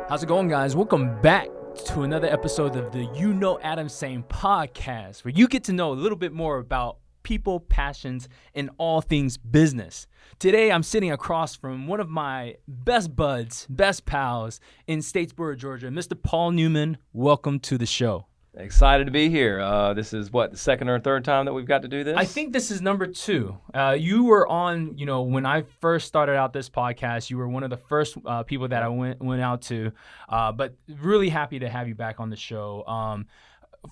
How's it going, guys? Welcome back to another episode of the UKnowAdamTsang podcast, where you get to know a little bit more about people, passions, and all things business. Today, I'm sitting across from one of my best buds, best pals in Statesboro, Georgia, Mr. Paul Newman. Welcome to the show. Excited to be here. This is the second or third time that we've got to do this? I think this is number 2. You were on, when I first started out this podcast, you were one of the first people that I went out to. But really happy to have you back on the show.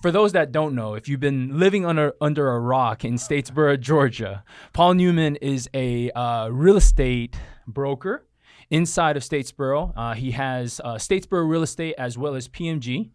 For those that don't know, if you've been living under a rock in Statesboro, Georgia, Paul Newman is a real estate broker inside of Statesboro. He has Statesboro Real Estate as well as PMG.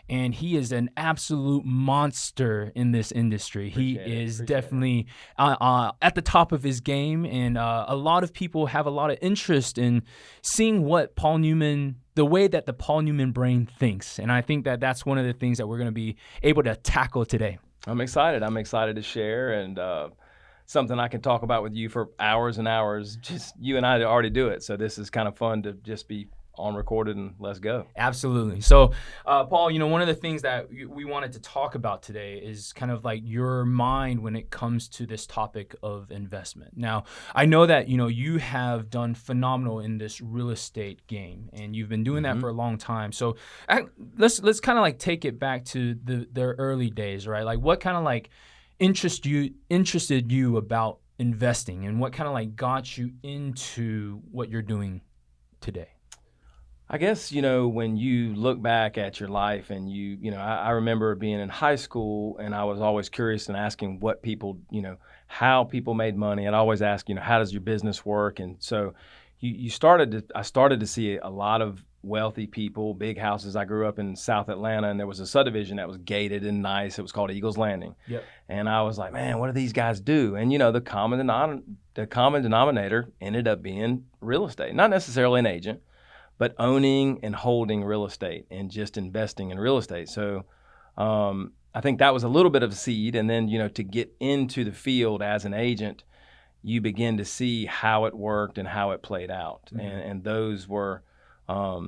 And he is an absolute monster in this industry. He is definitely at the top of his game. And a lot of people have a lot of interest in seeing what Paul Newman, the way that the Paul Newman brain thinks. And I think that that's one of the things that we're going to be able to tackle today. I'm excited. I'm excited to share and something I can talk about with you for hours and hours. Just you and I already do it. So this is kind of fun to just be on recorded and let's go. Absolutely. So, Paul, one of the things that we wanted to talk about today is kind of like your mind when it comes to this topic of investment. Now, I know that, you have done phenomenal in this real estate game and you've been doing that for a long time. So let's kind of like take it back to the early days, right? Like what kind of like interested you about investing and what kind of like got you into what you're doing today? I guess, when you look back at your life and I remember being in high school and I was always curious and asking what people, how people made money. I'd always ask, how does your business work? And so I started to see a lot of wealthy people, big houses. I grew up in South Atlanta and there was a subdivision that was gated and nice. It was called Eagles Landing. Yep. And I was like, man, what do these guys do? And, the common denominator ended up being real estate, not necessarily an agent, but owning and holding real estate and just investing in real estate. So I think that was a little bit of a seed. And then, to get into the field as an agent, you begin to see how it worked and how it played out. Mm-hmm. And those were, I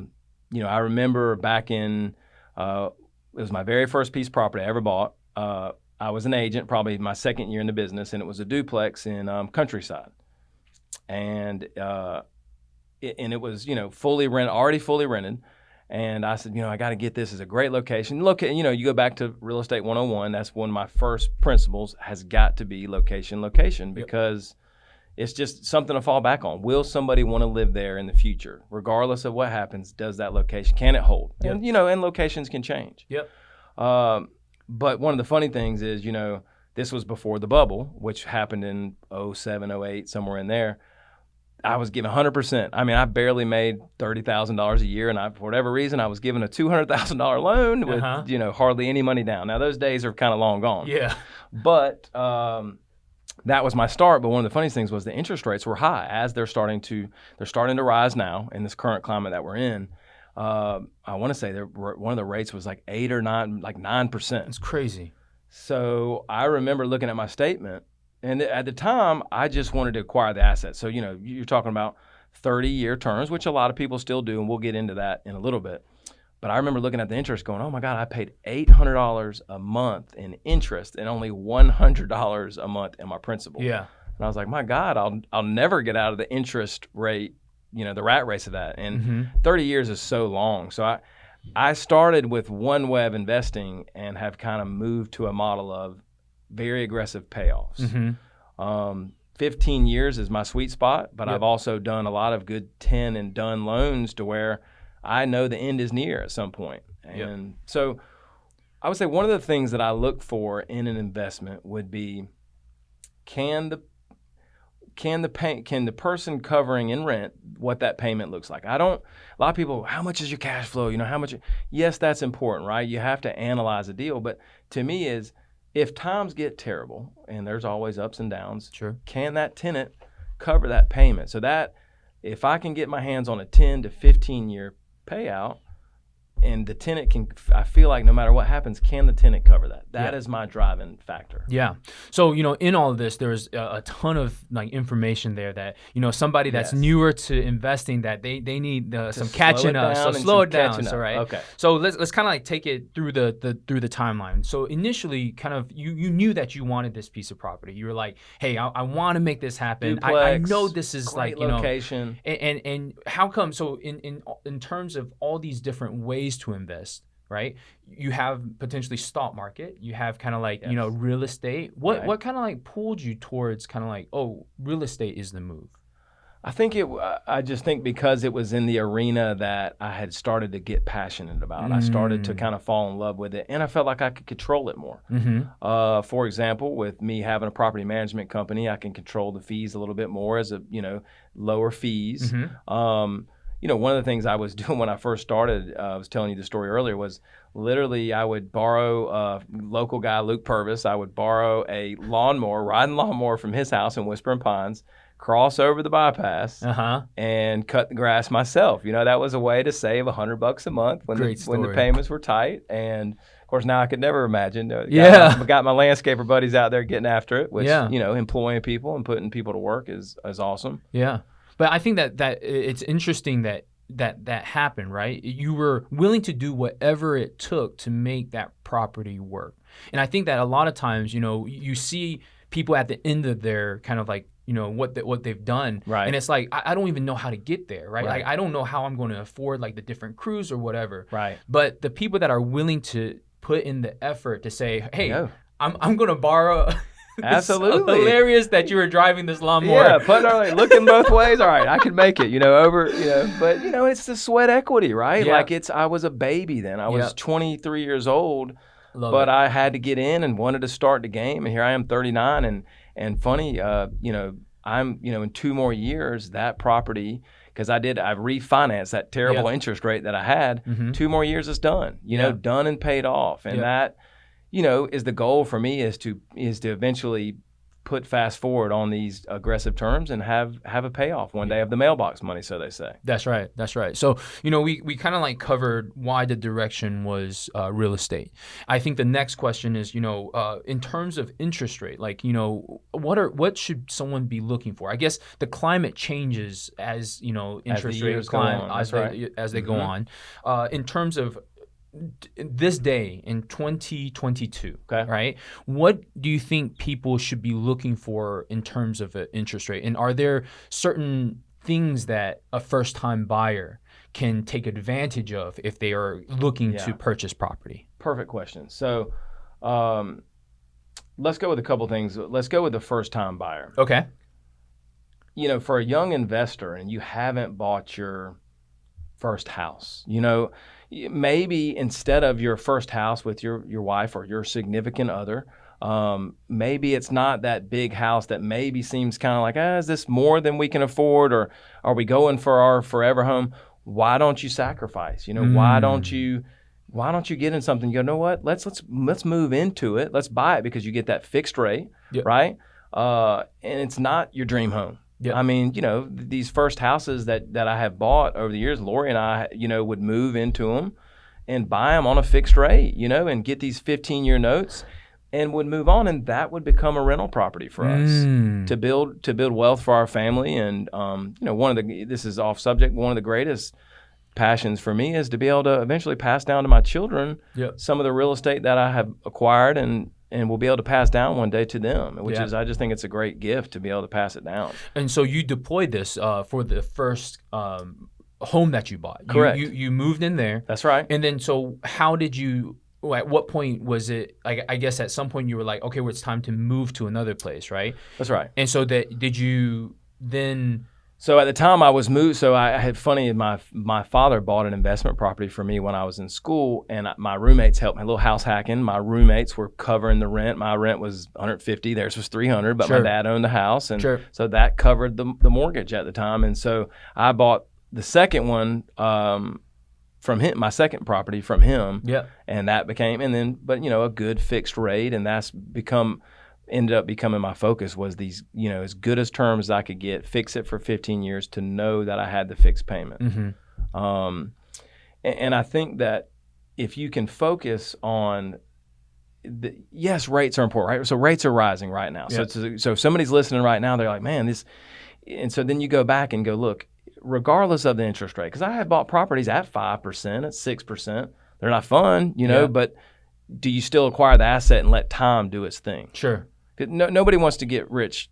remember back in, it was my very first piece of property I ever bought. I was an agent, probably my second year in the business, and it was a duplex in Countryside. And it was, already fully rented. And I said, I got to get this as a great location. Look, you go back to Real Estate 101. That's one of my first principles has got to be location, because it's just something to fall back on. Will somebody want to live there in the future? Regardless of what happens, does that location, can it hold? Yep. And, and locations can change. Yep. But one of the funny things is, this was before the bubble, which happened in 07, 08, somewhere in there. I was given 100%. I mean, I barely made $30,000 a year, and for whatever reason, I was given a $200,000 loan with, hardly any money down. Now, those days are kind of long gone. Yeah. But that was my start. But one of the funniest things was the interest rates were high as they're starting to rise now in this current climate that we're in. I want to say one of the rates was like 8 or 9, like 9%. It's crazy. So I remember looking at my statement. And at the time, I just wanted to acquire the assets. So, you're talking about 30-year terms, which a lot of people still do, and we'll get into that in a little bit. But I remember looking at the interest going, oh, my God, I paid $800 a month in interest and only $100 a month in my principal. Yeah. And I was like, my God, I'll never get out of the interest rate, the rat race of that. And 30 years is so long. So I started with one way of investing and have kind of moved to a model of very aggressive payoffs. Mm-hmm. 15 years is my sweet spot, but I've also done a lot of good 10 and done loans to where I know the end is near at some point. And so I would say one of the things that I look for in an investment would be, can the person covering in rent what that payment looks like? A lot of people, how much is your cash flow? How much? Yes, that's important, right? You have to analyze a deal, but to me is, if times get terrible, and there's always ups and downs, sure, can that tenant cover that payment? So that if I can get my hands on a 10 to 15 year payout, and the tenant can, I feel like no matter what happens, can the tenant cover that? That is my driving factor. Yeah. So, in all of this, there's a ton of like information there that, somebody that's newer to investing, that they need some catching up. So slow it down. So, right. Okay. So let's kind of like take it through the timeline. So initially, kind of you knew that you wanted this piece of property. You were like, hey, I want to make this happen. I know this is great like, location. And how come? So in terms of all these different ways to invest, right? You have potentially stock market. You have kind of like, real estate. What kind of like pulled you towards kind of like, oh, real estate is the move? I just think because it was in the arena that I had started to get passionate about. I started to kind of fall in love with it, and I felt like I could control it more. For example, with me having a property management company, I can control the fees a little bit more as lower fees. One of the things I was doing when I first started, I was telling you the story earlier, was literally I would borrow a local guy, Luke Purvis. I would borrow a riding lawnmower from his house in Whispering Pines, cross over the bypass, and cut the grass myself. That was a way to save $100 a month when the payments were tight. And of course, now I could never imagine. I got my landscaper buddies out there getting after it, which employing people and putting people to work is awesome. Yeah. But I think that it's interesting that happened, right? You were willing to do whatever it took to make that property work. And I think that a lot of times, you see people at the end of their kind of like, what they've done. Right. And it's like, I don't even know how to get there, right? Like, I don't know how I'm going to afford like the different crews or whatever. Right. But the people that are willing to put in the effort to say, hey, I'm going to borrow. Absolutely. Hilarious that you were driving this lawnmower. Yeah, looking both ways. All right, I can make it, but it's the sweat equity, right? Yeah. Like I was a baby then. I was 23 years old, but I had to get in and wanted to start the game. And here I am 39 and funny, I'm, in 2 more years, that property, because I refinanced that terrible interest rate that I had. 2 more years is done, done and paid off. And that, is the goal for me is to eventually put fast forward on these aggressive terms and have a payoff one day of the mailbox money, so they say. That's right. So, we kind of like covered why the direction was real estate. I think the next question is, in terms of interest rate, like, what should someone be looking for? I guess the climate changes as, interest rates climb as they go on. In terms of this day in 2022, right? What do you think people should be looking for in terms of an interest rate? And are there certain things that a first-time buyer can take advantage of if they are looking to purchase property? Perfect question. So let's go with a couple things. Let's go with the first-time buyer. Okay. For a young investor and you haven't bought your first house, maybe instead of your first house with your wife or your significant other, maybe it's not that big house that maybe seems kind of like, is this more than we can afford, or are we going for our forever home? Why don't you sacrifice? Why don't you get in something? You go, you know what? Let's move into it. Let's buy it because you get that fixed rate, right? And it's not your dream home. Yep. I mean, these first houses that I have bought over the years, Lori and I, would move into them and buy them on a fixed rate, and get these 15-year notes and would move on, and that would become a rental property for us to build wealth for our family. And this is off subject, one of the greatest passions for me is to be able to eventually pass down to my children some of the real estate that I have acquired and will be able to pass down one day to them, which is, I just think it's a great gift to be able to pass it down. And so you deployed this for the first home that you bought. Correct. You moved in there. That's right. And then so how did you, at what point was it, I guess at some point you were like, okay, well, it's time to move to another place, right? That's right. And so did you then... So at the time I was moved, so I had my father bought an investment property for me when I was in school, and my roommates helped me, a little house hacking. My roommates were covering the rent. My rent was $150, theirs was $300, but my dad owned the house, and so that covered the mortgage at the time. And so I bought the second one from him, my second property from him, and that became, a good fixed rate, and that's ended up becoming my focus was these, as good as terms as I could get, fix it for 15 years to know that I had the fixed payment. And I think that, if you can focus on yes, rates are important, right? So rates are rising right now. Yeah. So if somebody's listening right now, they're like, man, this, and so then you go back and go, look, regardless of the interest rate, because I have bought properties at 5%, at 6%. They're not fun, but do you still acquire the asset and let time do its thing? Sure. Nobody wants to get rich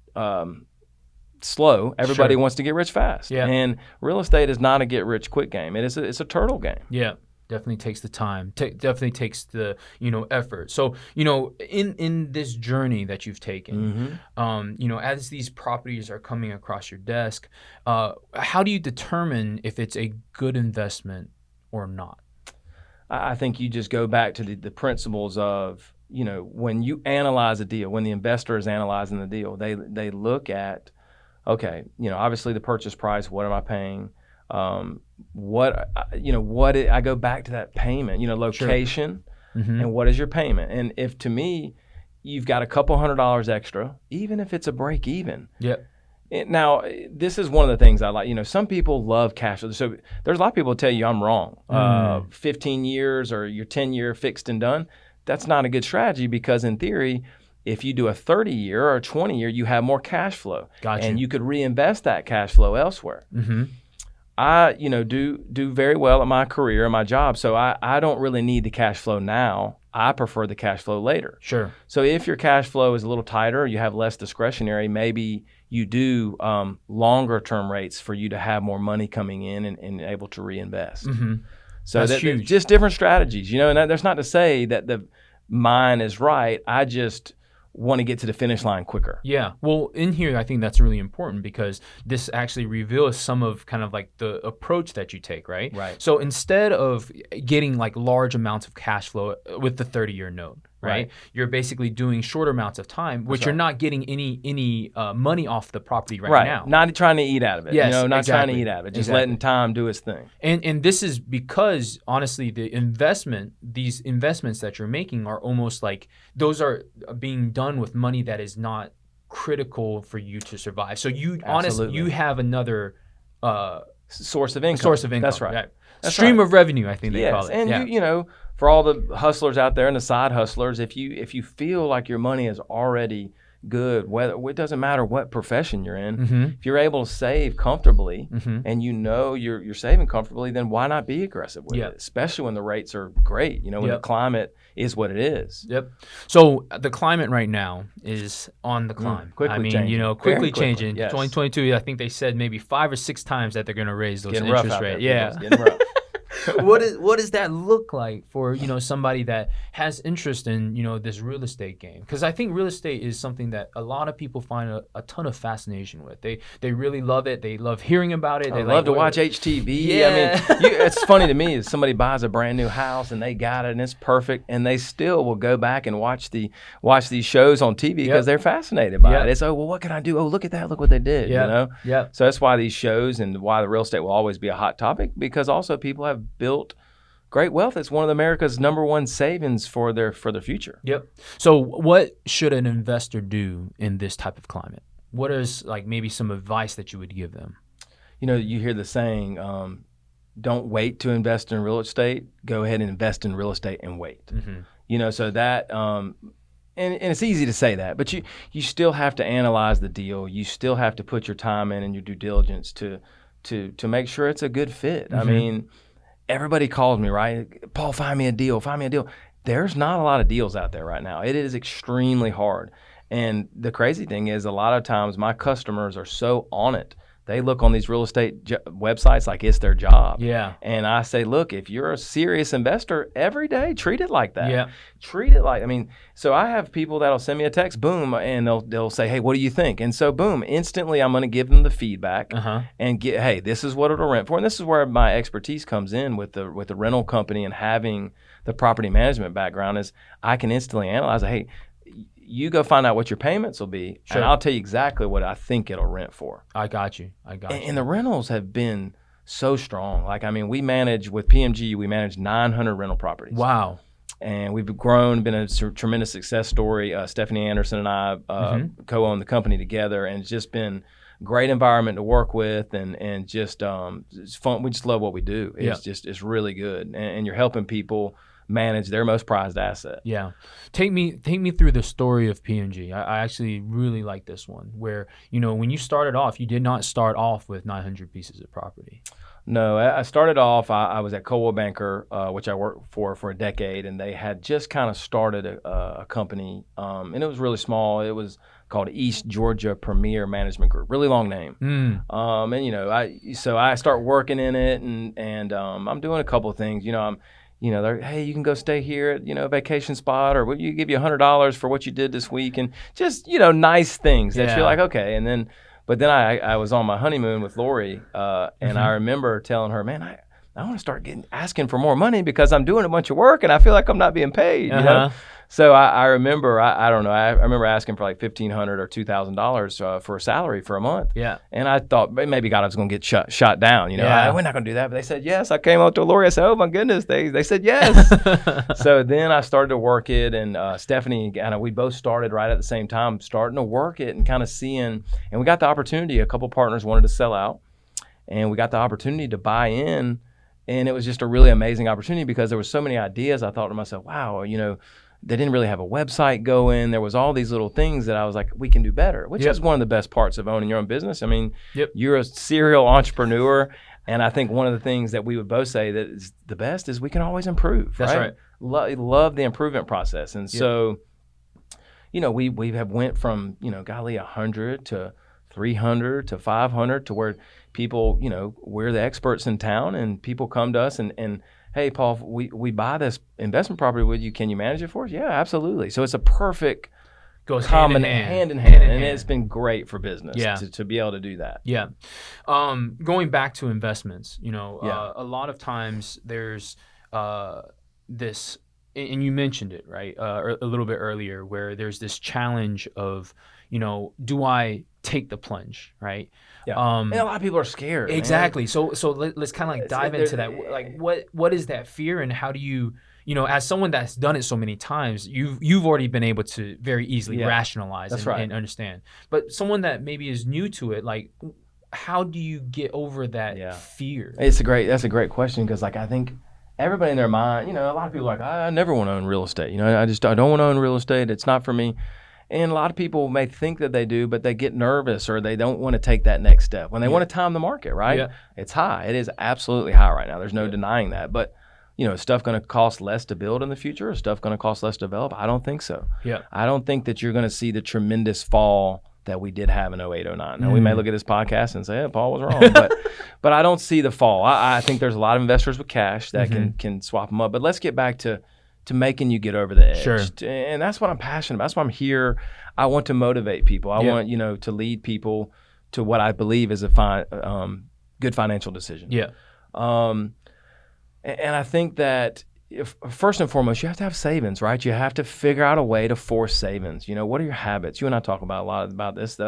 slow. Everybody wants to get rich fast. Yeah. And real estate is not a get rich quick game. It's a turtle game. Yeah. Definitely takes the time. Definitely takes the effort. So in this journey that you've taken, as these properties are coming across your desk, how do you determine if it's a good investment or not? I think you just go back to the principles of when you analyze a deal, when the investor is analyzing the deal, they look at, okay, obviously the purchase price. What am I paying? I go back to that payment, location, and what is your payment? And if to me, you've got a couple $100 extra, even if it's a break even. Yep. Now, this is one of the things I like. Some people love cash. So there's a lot of people tell you I'm wrong. 15 years or your 10-year fixed and done. That's not a good strategy because in theory, if you do a 30-year or a 20-year, you have more cash flow. Gotcha. And you could reinvest that cash flow elsewhere. Mm-hmm. I, do very well at my career and my job, so I don't really need the cash flow now. I prefer the cash flow later. Sure. So if your cash flow is a little tighter, you have less discretionary, maybe you do longer term rates for you to have more money coming in and able to reinvest. Mm-hmm. So that's huge. just different strategies, and that's not to say that mine is right. I just want to get to the finish line quicker. Yeah. Well, in here, I think that's really important because this actually reveals some of kind of like the approach that you take, right? Right. So instead of getting like large amounts of cash flow with the 30-year note, right? You're basically doing shorter amounts of time, which you're not getting any money off the property right now. Not trying to eat out of it. Yes, not exactly. trying to eat out of it. Just letting time do its thing. And this is because honestly, these investments that you're making are almost like those are being done with money that is not critical for you to survive. So you have another source of income. That's right. Stream of revenue, I think they call it. And for all the hustlers out there and the side hustlers, if you feel like your money is already good, it doesn't matter what profession you're in, if you're able to save comfortably and you're saving comfortably, then why not be aggressive with it? Especially when the rates are great, when the climate is what it is. Yep. So the climate right now is on the climb. Quickly changing. Quickly changing. Yes. 2022, I think they said maybe 5 or 6 times that they're going to raise those interest rates. Yeah. Getting rough. What does that look like for somebody that has interest in this real estate game? Because I think real estate is something that a lot of people find a ton of fascination with. They really love it. They love hearing about it. They love to watch HTV. Yeah. I mean, it's funny to me is somebody buys a brand new house and they got it and it's perfect, and they still will go back and watch these shows on TV because they're fascinated by it. It's what can I do? Oh, look at that! Look what they did. Yeah. So that's why these shows and why the real estate will always be a hot topic, because also people have built great wealth. It's one of America's #1 savings for their future. Yep. So what should an investor do in this type of climate? What is maybe some advice that you would give them? You hear the saying, don't wait to invest in real estate. Go ahead and invest in real estate and wait. Mm-hmm. So that and it's easy to say that, but you still have to analyze the deal. You still have to put your time in and your due diligence to make sure it's a good fit. I mean, everybody calls me, right? Paul, find me a deal. There's not a lot of deals out there right now. It is extremely hard. And the crazy thing is a lot of times my customers are so on it. They look on these real estate websites like it's their job. Yeah. And I say, look, if you're a serious investor, every day, treat it like that. Yeah. Treat it like, so I have people that'll send me a text, boom, and they'll say, hey, what do you think? And so, boom, instantly I'm going to give them the feedback and hey, this is what it'll rent for. And this is where my expertise comes in with the rental company and having the property management background is I can instantly analyze, hey, you go find out what your payments will be, and I'll tell you exactly what I think it'll rent for. I got you. And the rentals have been so strong. We manage with PMG, we manage 900 rental properties. Wow. And we've grown, been a tremendous success story. Stephanie Anderson and I co-own the company together, and it's just been great environment to work with, and just it's fun. We just love what we do. It's really good, and you're helping people manage their most prized asset. Yeah. Take me through the story of P&G. I actually really like this one, where, when you started off, you did not start off with 900 pieces of property. No, I started off, I was at Coldwell Banker, which I worked for a decade, and they had just kind of started a company, and it was really small. It was called East Georgia Premier Management Group, really long name. And so I start working in it, and I'm doing a couple of things. They're, hey, you can go stay here at, a vacation spot, or you give you $100 for what you did this week, and just, nice things that you're like, okay. But then I was on my honeymoon with Lori, and I remember telling her, man, I want to start asking for more money because I'm doing a bunch of work and I feel like I'm not being paid, you know? So I remember, I don't know, I remember asking for like $1,500 or $2,000 for a salary for a month. Yeah. And I thought maybe God, I was going to get shot down, we're not going to do that. But they said yes. I came up to Lori. I said, oh my goodness. They said yes. So then I started to work it, and Stephanie and we both started right at the same time, starting to work it and kind of seeing, and we got the opportunity. A couple partners wanted to sell out, and we got the opportunity to buy in. And it was just a really amazing opportunity because there were so many ideas. I thought to myself, wow, they didn't really have a website going. There was all these little things that I was like, we can do better, which is one of the best parts of owning your own business. I mean, you're a serial entrepreneur, and I think one of the things that we would both say that is the best is we can always improve. That's right. Love the improvement process. And so, we have went from, 100 to 300 to 500 to where people, we're the experts in town, and people come to us and hey, Paul, we buy this investment property with you. Can you manage it for us? Yeah, absolutely. So it's a perfect hand in hand. And it's been great for business to be able to do that. Yeah. Going back to investments, a lot of times there's this, and you mentioned it, right, a little bit earlier, where there's this challenge of, do I take the plunge, right? Yeah. And a lot of people are scared. Exactly. Man. So let's kind of like dive into that. Like, what is that fear, and how do you, as someone that's done it so many times, you've already been able to very easily rationalize and understand. But someone that maybe is new to it, like, how do you get over that fear? That's a great question, because like I think everybody in their mind, a lot of people are like, I never want to own real estate. I don't want to own real estate. It's not for me. And a lot of people may think that they do, but they get nervous, or they don't want to take that next step when they want to time the market, right? Yeah. It's high. It is absolutely high right now. There's no denying that. But, is stuff going to cost less to build in the future? Is stuff going to cost less to develop? I don't think so. Yeah. I don't think that you're going to see the tremendous fall that we did have in 08, 09. Now, we may look at this podcast and say, hey, Paul was wrong. But I don't see the fall. I think there's a lot of investors with cash that can swap them up. But let's get back to making you get over the edge. Sure. And that's what I'm passionate about. That's why I'm here. I want to motivate people. I want, to lead people to what I believe is a good financial decision. Yeah. And I think that first and foremost, you have to have savings, right? You have to figure out a way to force savings. What are your habits? You and I talk about a lot about this.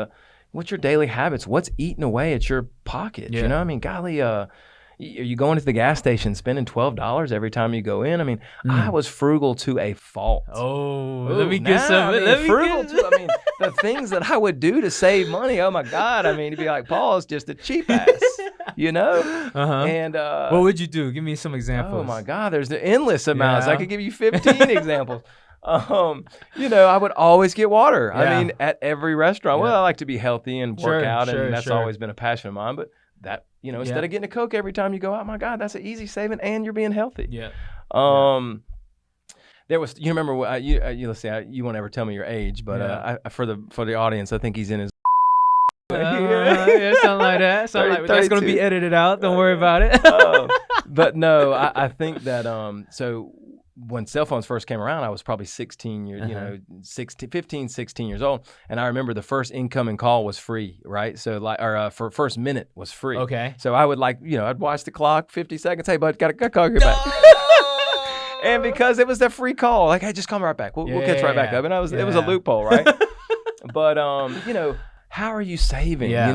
What's your daily habits? What's eating away at your pocket? Yeah. Golly, are you going to the gas station spending $12 every time you go in? I was frugal to a fault. Let me get some. The things that I would do to save money. Oh my God! To be like, Paul's just a cheap ass, And what would you do? Give me some examples. Oh my God! There's the endless amounts. I could give you 15 examples. I would always get water. At every restaurant. Well, I like to be healthy and work out, and that's always been a passion of mine. But that, instead of getting a Coke every time you go out, my God, that's an easy saving, and you're being healthy. Yeah. There was, remember, let's say, you won't ever tell me your age, but for the audience, I think he's in his. Something like that. That's going to be edited out. Don't worry about it. But no, I think that so when cell phones first came around, I was probably 16 years, 15, 16 years old. And I remember the first incoming call was free, right? So for first minute was free. Okay. So I would I'd watch the clock, 50 seconds. Hey, bud, got to call you back. And because it was that free call, like, hey, just call me right back. We'll catch right back up. And it was a loophole, right? But, how are you saving? Yeah.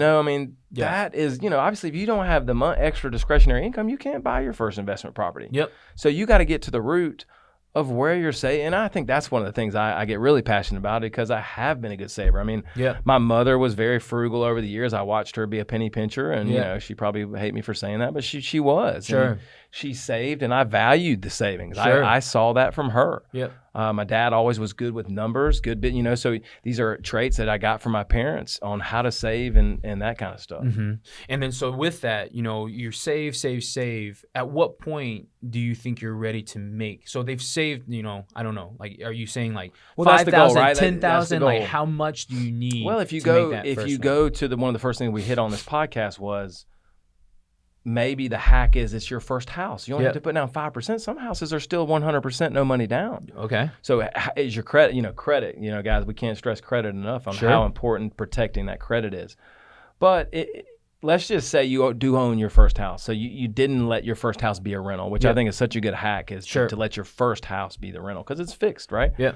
That is, obviously if you don't have the extra discretionary income, you can't buy your first investment property. Yep. So you got to get to the root of where you're saving. And I think that's one of the things I get really passionate about, because I have been a good saver. I mean, my mother was very frugal over the years. I watched her be a penny pincher, and you know, she probably hate me for saying that, but she was. Sure. And she saved, and I valued the savings. Sure. I saw that from her. Yep. My dad always was good with numbers, you know, so these are traits that I got from my parents on how to save and that kind of stuff. Mm-hmm. And then so with that, you know, you save. At what point do you think you're ready to make? So they've saved, you know, I don't know, like, are you saying like 5,000, right? 10,000? Like, how much do you need? Well, if you go to one of the first things we hit on this podcast was, maybe the hack is it's your first house. You only have to put down 5%. Some houses are still 100% no money down. Okay. So is your credit, you know, guys, we can't stress credit enough on how important protecting that credit is. But let's just say you do own your first house. So you didn't let your first house be a rental, which I think is such a good hack, is to let your first house be the rental, because it's fixed, right? Yeah.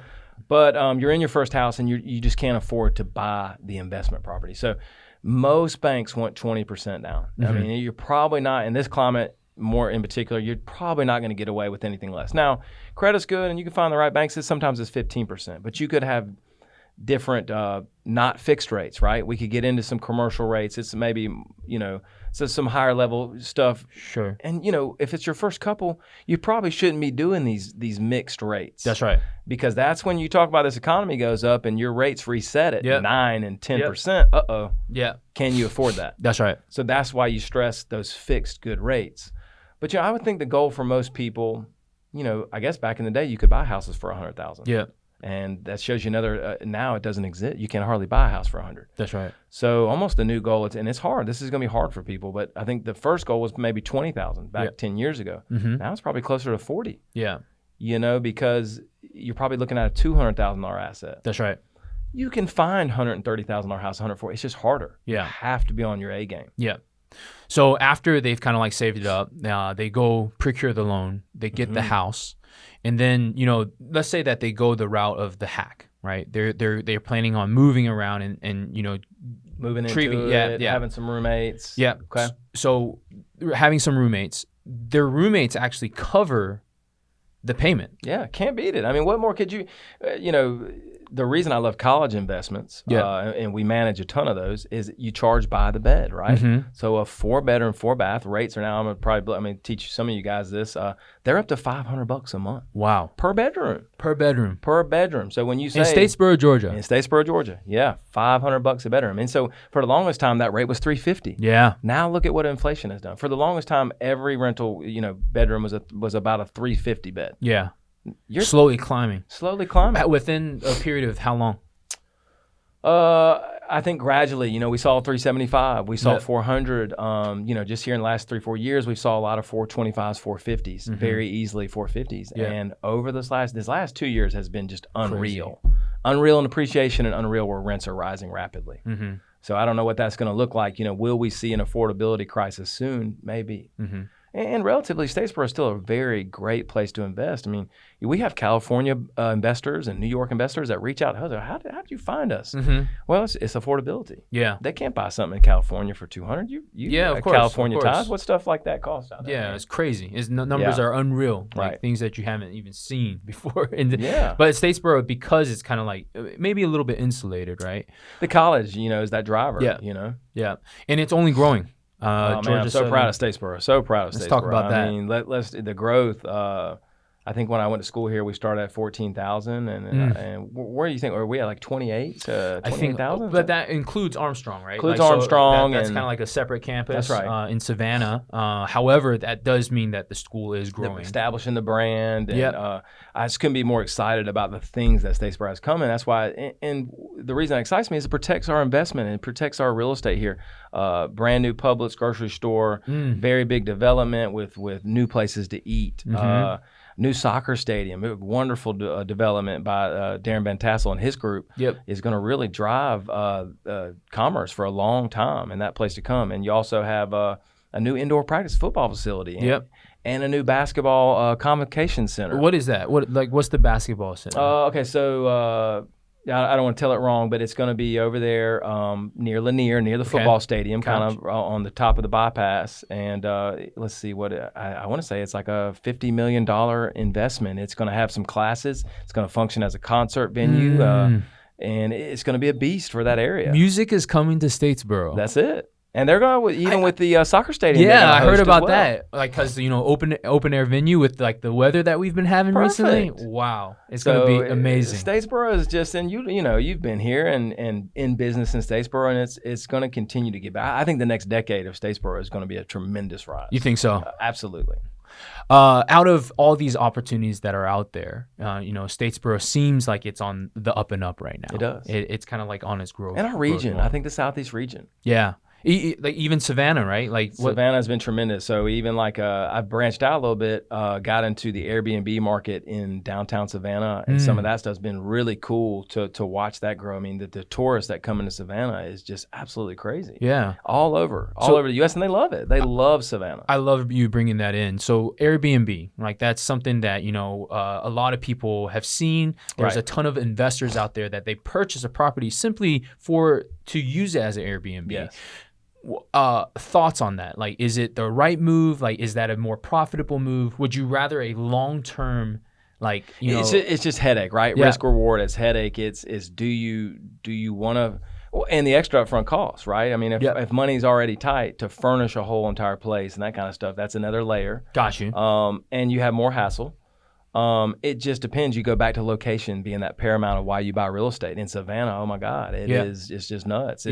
But you're in your first house, and you just can't afford to buy the investment property. So most banks want 20% down. Mm-hmm. I mean, you're probably not, in this climate more in particular, you're probably not going to get away with anything less. Now, credit's good, and you can find the right banks. Sometimes it's 15%, but you could have different not fixed rates, right? We could get into some commercial rates. It's maybe, you know, so some higher level stuff. Sure. And, you know, if it's your first couple, you probably shouldn't be doing these mixed rates. That's right. Because that's when you talk about this economy goes up and your rates reset at 9 and 10%. Yeah. Can you afford that? That's right. So that's why you stress those fixed good rates. But, you know, I would think the goal for most people, you know, I guess back in the day, you could buy houses for $100,000. Yeah. And that shows you another, now it doesn't exist. You can hardly buy a house for $100,000. That's right. So almost the new goal, and it's hard. This is going to be hard for people, but I think the first goal was maybe $20,000 back 10 years ago. Mm-hmm. Now it's probably closer to 40. Yeah. You know, because you're probably looking at a $200,000 asset. That's right. You can find $130,000 house, $140,000. It's just harder. Yeah. You have to be on your A game. Yeah. So after they've kind of like saved it up, they go procure the loan, they get the house, and then, you know, let's say that they go the route of the hack, right? They're planning on moving around and you know, moving into it, having some roommates. Yeah. Okay. So having some roommates, their roommates actually cover the payment. Yeah, can't beat it. I mean, what more could you, you know, the reason I love college investments, and we manage a ton of those, is you charge by the bed, right? Mm-hmm. So a 4-bedroom, 4-bath rates are now, I'm going to teach some of you guys this, they're up to $500 a month. Wow. Per bedroom. Per bedroom. Per bedroom. So when you say in Statesboro, Georgia. In Statesboro, Georgia. Yeah, $500 a bedroom. And so for the longest time, that rate was $350. Yeah. Now look at what inflation has done. For the longest time, every rental, you know, bedroom was about a $350 bed. Yeah. You're slowly climbing. Slowly climbing. Within a period of how long? I think gradually, you know, we saw 375, we saw 400. You know, just here in the last 3-4 years, we saw a lot of 425s, 450s, very easily 450s. Yeah. And over this last 2 years has been just unreal. Crazy. Unreal in appreciation and unreal where rents are rising rapidly. Mm-hmm. So I don't know what that's going to look like. You know, will we see an affordability crisis soon? Maybe. Mm-hmm. And relatively, Statesboro is still a very great place to invest. I mean, we have California investors and New York investors that reach out. How did you find us? Mm-hmm. Well, it's affordability. Yeah, they can't buy something in California for $200. Of course, California ties. What stuff like that costs out there? Yeah, it's crazy. Numbers are unreal. Like things that you haven't even seen before. But Statesboro, because it's kind of like maybe a little bit insulated, right? The college, you know, is that driver. Yeah, you know. Yeah, and it's only growing. Man, I'm so proud of Statesboro. So proud of Statesboro. Let's talk about that. I mean, let's the growth. I think when I went to school here, we started at 14,000, and where do you think? Are we at like 28 to 28,000? But that includes Armstrong, right? Includes Armstrong. That's kind of like a separate campus. That's right. In Savannah. However, that does mean that the school is growing, establishing the brand. And I just couldn't be more excited about the things that Statesboro has coming. That's why, and the reason that excites me is it protects our investment and it protects our real estate here. Brand new Publix grocery store, very big development with new places to eat. Mm-hmm. New soccer stadium, wonderful development by Darren Van Tassel and his group is going to really drive commerce for a long time and that place to come. And you also have a new indoor practice football facility and a new basketball convocation center. What is that? What's the basketball center? Okay, so I don't want to tell it wrong, but it's going to be over there near Lanier, near the football stadium, kind of on the top of the bypass. And let's see what I want to say. It's like a $50 million investment. It's going to have some classes. It's going to function as a concert venue, and it's going to be a beast for that area. Music is coming to Statesboro. That's it. And they're going with the soccer stadium. Yeah, I heard about that. Like, cause open air venue with like the weather that we've been having recently. Wow, it's gonna be amazing. Statesboro is just, and you've been here and in business in Statesboro, and it's going to continue to get better. I think the next decade of Statesboro is going to be a tremendous rise. You think so? Absolutely. Out of all these opportunities that are out there, Statesboro seems like it's on the up and up right now. It does. It's kind of like on its growth. And our region, I think the Southeast region. Yeah. Like even Savannah, right? Like Savannah's been tremendous. So even like I've branched out a little bit, got into the Airbnb market in downtown Savannah, and some of that stuff's been really cool to watch that grow. I mean, the tourists that come into Savannah is just absolutely crazy. Yeah, all over the U.S. and they love it. They love Savannah. I love you bringing that in. So Airbnb, like that's something that a lot of people have seen. There's a ton of investors out there that they purchase a property simply to use it as an Airbnb. Yes. Thoughts on that? Like, is it the right move? Like, is that a more profitable move? Would you rather a long-term, like, it's just headache, right? Yeah. Risk reward is headache. It's do you want to, and the extra upfront costs, right? I mean, if money's already tight to furnish a whole entire place and that kind of stuff, that's another layer. Got you. And you have more hassle. It just depends. You go back to location being that paramount of why you buy real estate. In Savannah, oh my God, it's just nuts.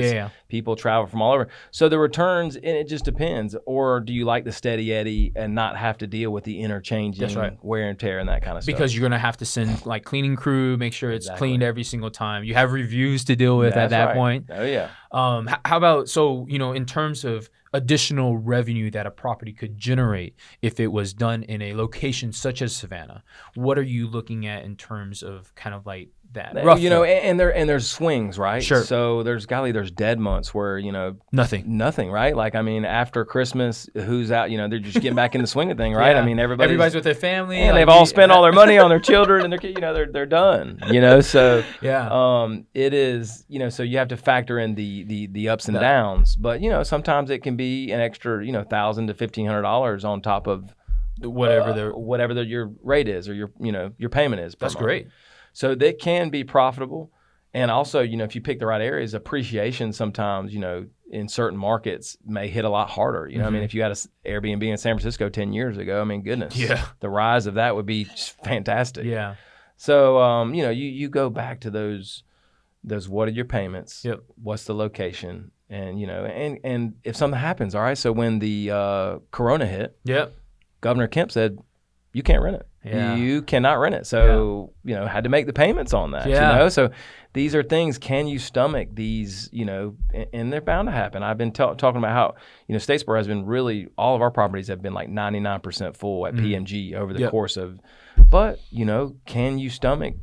People travel from all over. So the returns, and it just depends. Or do you like the steady eddy and not have to deal with the interchanging wear and tear and that kind of stuff? Because you're going to have to send like cleaning crew, make sure it's cleaned every single time. You have reviews to deal with at that point. Oh yeah. How about, in terms of additional revenue that a property could generate if it was done in a location such as Savannah, what are you looking at in terms of kind of like that? And there's swings, right? Sure. So there's dead months where nothing, right? Like, I mean, after Christmas, who's out? They're just getting back in the swing of thing, right? Yeah. I mean, everybody's with their family, and they've all spent all their money on their children and their kids. They're done. So it is. So you have to factor in the ups and downs, but sometimes it can be an extra $1,000 to $1,500 on top of whatever your rate is or your payment is. That's month. Great. So that can be profitable. And also, if you pick the right areas, appreciation sometimes, in certain markets may hit a lot harder. I mean, if you had an Airbnb in San Francisco 10 years ago, I mean, goodness. Yeah. The rise of that would be fantastic. Yeah. So, you go back to those what are your payments? Yep. What's the location? And, and if something happens, all right, so when the Corona hit, Governor Kemp said, you can't rent it. Yeah. You cannot rent it. So, had to make the payments on that, So these are things, can you stomach these, and they're bound to happen. I've been talking about how, Statesboro has been really, all of our properties have been like 99% full at PMG over the course of, but, can you stomach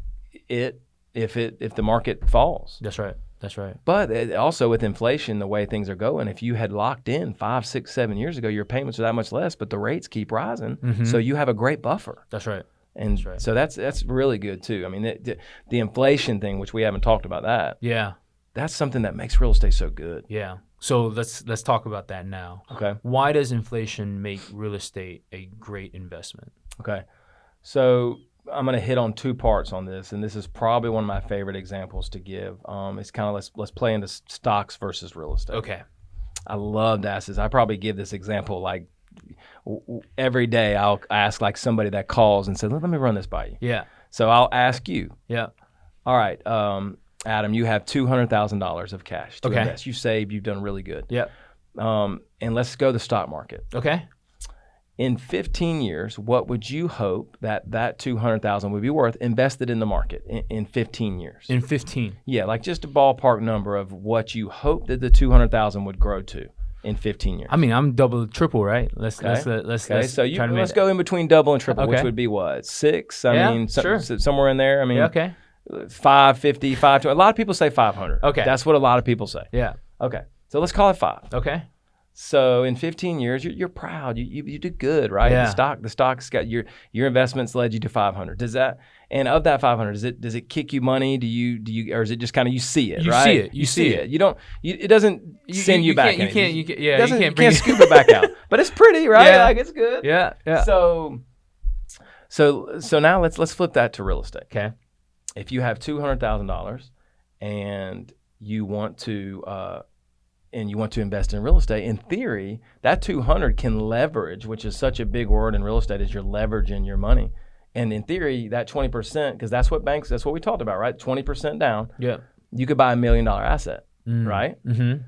it if the market falls? That's right. That's right. But also with inflation, the way things are going, if you had locked in 5, 6, 7 years ago, your payments are that much less, but the rates keep rising. So you have a great buffer. That's right. And so that's really good too. I mean, the inflation thing, which we haven't talked about that. Yeah. That's something that makes real estate so good. Yeah. So let's talk about that now. Okay. Why does inflation make real estate a great investment? Okay. So I'm going to hit on two parts on this, and this is probably one of my favorite examples to give. It's kind of let's play into stocks versus real estate. Okay. I love to ask this. I probably give this example like every day. I'll ask like somebody that calls and says, "Let me run this by you." Yeah. So I'll ask you. Yeah. All right, Adam, you have $200,000 of cash to invest. You saved. You've done really good. Yeah. And let's go to the stock market. Okay. In 15 years, what would you hope that $200,000 would be worth invested in the market in 15 years? In 15? Yeah, like just a ballpark number of what you hope that the $200,000 would grow to in 15 years. I mean, I'm double, triple, right? Let's so let's go in between double and triple, which would be what? 6? I mean, somewhere in there. I mean, 550, 520. A lot of people say 500. Okay, that's what a lot of people say. Yeah. Okay, so let's call it 5. Okay. So in 15 years, you're proud. You do good, right? Yeah. The stock's got your investments led you to 500. Does that, and of that 500, does it kick you money? Do you, or is it just kind of you see it, right? You see it. You don't. it doesn't send you back. You can't scuba back out. But it's pretty, right? Yeah. Like it's good. Yeah. So now let's flip that to real estate. Okay. If you have $200,000 and you want to invest in real estate, in theory, that 200 can leverage, which is such a big word in real estate, is you're leveraging your money. And in theory, that 20%, because that's what we talked about, right? 20% down. Yeah. You could buy $1 million asset, right? Mm-hmm.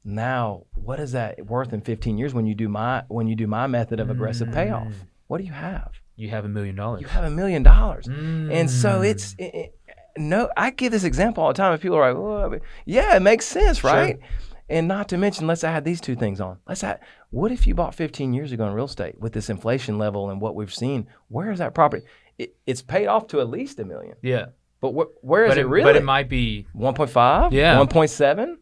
Now, what is that worth in 15 years when you do my method of aggressive payoff? What do you have? You have $1 million. You have $1 million. And so no, I give this example all the time. If people are like, well, yeah, it makes sense, right? Sure. And not to mention, let's add these two things on. What if you bought 15 years ago in real estate with this inflation level and what we've seen? Where is that property? It's paid off to at least $1 million. Yeah. But where is it really? But it might be 1.5. Yeah. 1.7.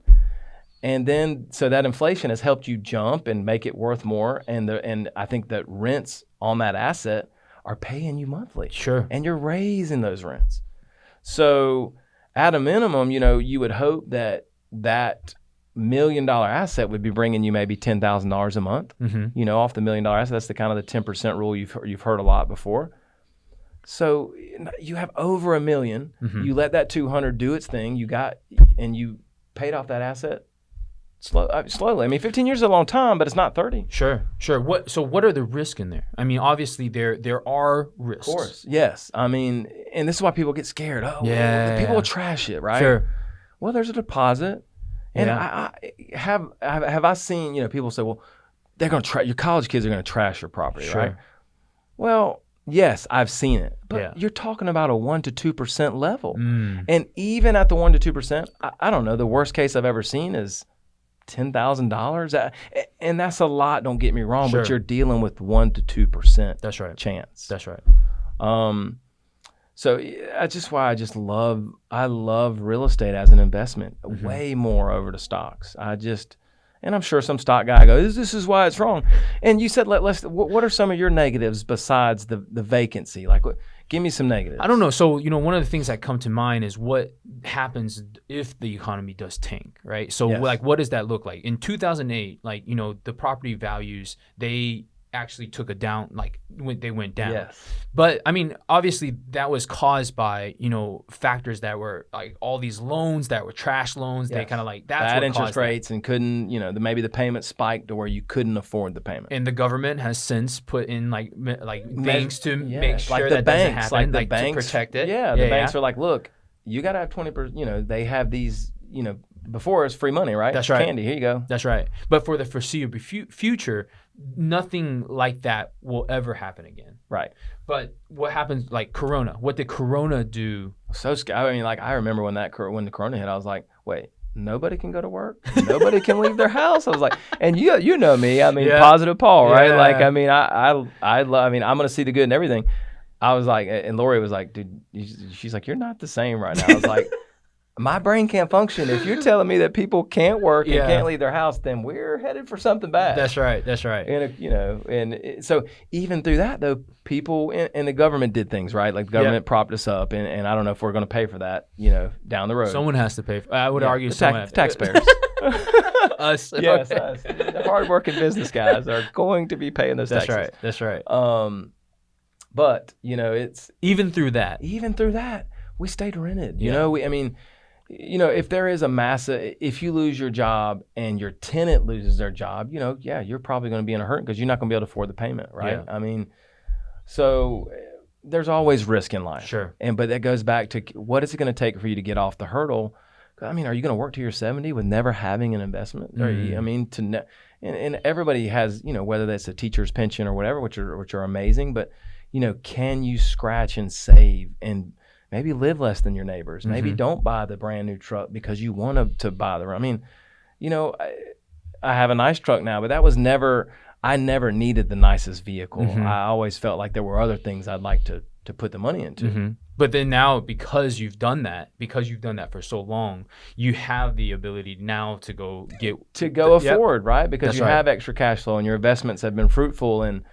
And then so that inflation has helped you jump and make it worth more. And I think that rents on that asset are paying you monthly. Sure. And you're raising those rents. So at a minimum, you would hope that $1 million asset would be bringing you maybe $10,000 a month, off the $1 million asset. That's the kind of the 10% rule you've heard a lot before. So you have over $1 million. You let that 200 do its thing. And you paid off that asset slowly. I mean, 15 years is a long time, but it's not 30. Sure. What are the risks in there? I mean, obviously there are risks. Of course, yes. I mean, and this is why people get scared. People will trash it, right? Sure. Well, there's a deposit. And I have seen, people say, well, they're going to your college kids are going to trash your property, right? Well, yes, I've seen it. But you're talking about a 1% to 2% level. And even at the 1% to 2%, I don't know, the worst case I've ever seen is $10,000. And that's a lot, don't get me wrong, but you're dealing with 1% to 2% That's right. chance. That's right. So that's just why I love real estate as an investment way more over the stocks. And I'm sure some stock guy goes, this is why it's wrong. And you said, what are some of your negatives besides the vacancy? Give me some negatives. I don't know. So, one of the things that come to mind is what happens if the economy does tank, right? So what does that look like? In 2008, the property values, they actually took a down, they went down. Yes. But I mean, obviously that was caused by, factors that were like all these loans that were trash loans. Yes. They kind of that's bad what interest caused rates that. And couldn't, maybe the payment spiked to where you couldn't afford the payment. And the government has since put in things to make sure that doesn't happen, the banks, to protect it. Yeah, the banks are like, look, you got to have 20%, they have these, before it's free money, right? That's right. Candy, here you go. That's right. But for the foreseeable future, nothing like that will ever happen again. Right. But what happens, Corona? What did Corona do? So scary. I mean, I remember when the Corona hit, I was like, wait, nobody can go to work? Nobody can leave their house? I was like, and you know me. I mean, positive Paul, right? Yeah. I mean, I love. I mean, I'm gonna see the good in everything. I was like, and Lori was like, dude, she's like, you're not the same right now. I was like, my brain can't function. If you're telling me that people can't work and can't leave their house, then we're headed for something bad. That's right. And so even through that though, people and the government did things, right? Like the government propped us up, and I don't know if we're going to pay for that, down the road. Someone has to pay. I would argue the taxpayers. Us. Yes, us. The hardworking business guys are going to be paying those taxes. That's right. But it's even through that, we stayed rented. If there is if you lose your job and your tenant loses their job, you're probably going to be in a hurt because you're not going to be able to afford the payment, right? Yeah. I mean, so there's always risk in life. Sure. But that goes back to what is it going to take for you to get off the hurdle? I mean, are you going to work till you're 70 with never having an investment? And everybody has, whether that's a teacher's pension or whatever, which are amazing, but can you scratch and save and maybe live less than your neighbors? Maybe don't buy the brand new truck because you want to buy the. I mean, I have a nice truck now, but that was never. I never needed the nicest vehicle. I always felt like there were other things I'd like to to put the money into. But then now, because you've done that for so long, you have the ability now to go afford, right? Because you have extra cash flow and your investments have been fruitful, and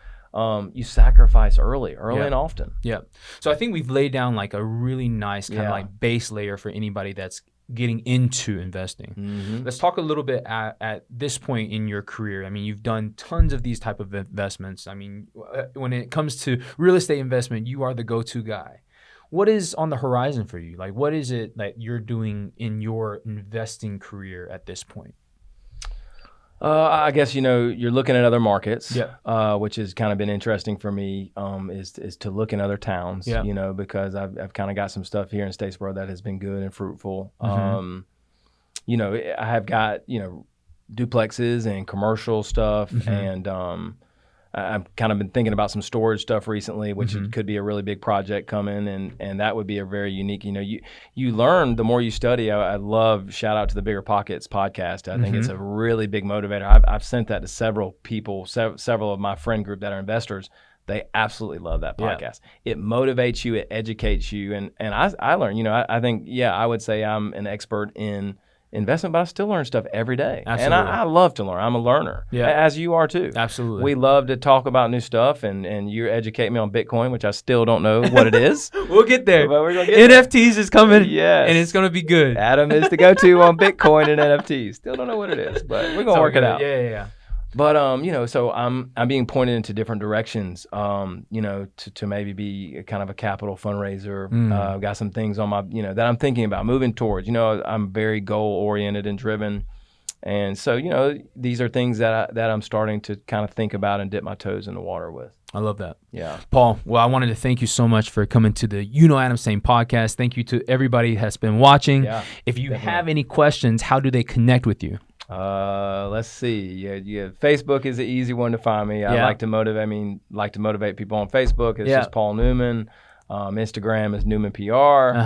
you sacrifice early and often. Yeah. So I think we've laid down like a really nice kind of like base layer for anybody that's getting into investing. Let's talk a little bit at this point in your career. I mean, you've done tons of these type of investments. I mean, when it comes to real estate investment, you are the go-to guy. What is on the horizon for you? Like, what is it that you're doing in your investing career at this point? I guess, you're looking at other markets, which has kind of been interesting for me, is to look in other towns, because I've kind of got some stuff here in Statesboro that has been good and fruitful. I have got, duplexes and commercial stuff, and I've kind of been thinking about some storage stuff recently, which could be a really big project coming, and that would be a very unique, you learn the more you study. I love, shout out to the Bigger Pockets podcast. I think it's a really big motivator. I've sent that to several people, several of my friend group that are investors. They absolutely love that podcast. It motivates you, it educates you, and I learn, I think, I would say I'm an expert in investment, but I still learn stuff every day. Absolutely. And I love to learn. I'm a learner, as you are too. Absolutely. We love to talk about new stuff, and you educate me on Bitcoin, which I still don't know what it is. We'll get there. But we're gonna get NFTs is coming, yes, and it's going to be good. Adam is the go-to on Bitcoin and NFTs. Still don't know what it is, but we're going to work it out. Yeah. But so I'm being pointed into different directions, to maybe be kind of a capital fundraiser. I've got some things on my, that I'm thinking about moving towards. I'm very goal oriented and driven, and so these are things that I'm starting to kind of think about and dip my toes in the water with. I love that. Yeah. Paul, well, I wanted to thank you so much for coming to the UKnowAdamTsang podcast. Thank you to everybody that's been watching. Yeah, if you have any questions, how do they connect with you? Let's see. Yeah. Facebook is an easy one to find me. I like to motivate people on Facebook. It's just Paul Newman. Instagram is Newman PR.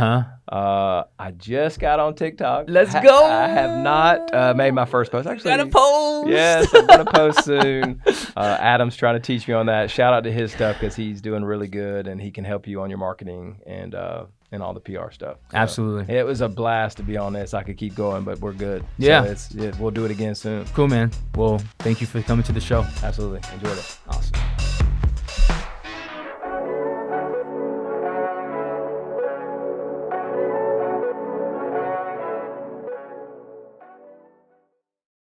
I just got on TikTok. Let's go. I have not made my first post. Actually, got a post. Yes, I'm gonna post soon. Adam's trying to teach me on that. Shout out to his stuff because he's doing really good and he can help you on your marketing and all the PR stuff. So absolutely. It was a blast to be on this. I could keep going, but we're good. Yeah. So we'll do it again soon. Cool, man. Well, thank you for coming to the show. Absolutely. Enjoyed it. Awesome.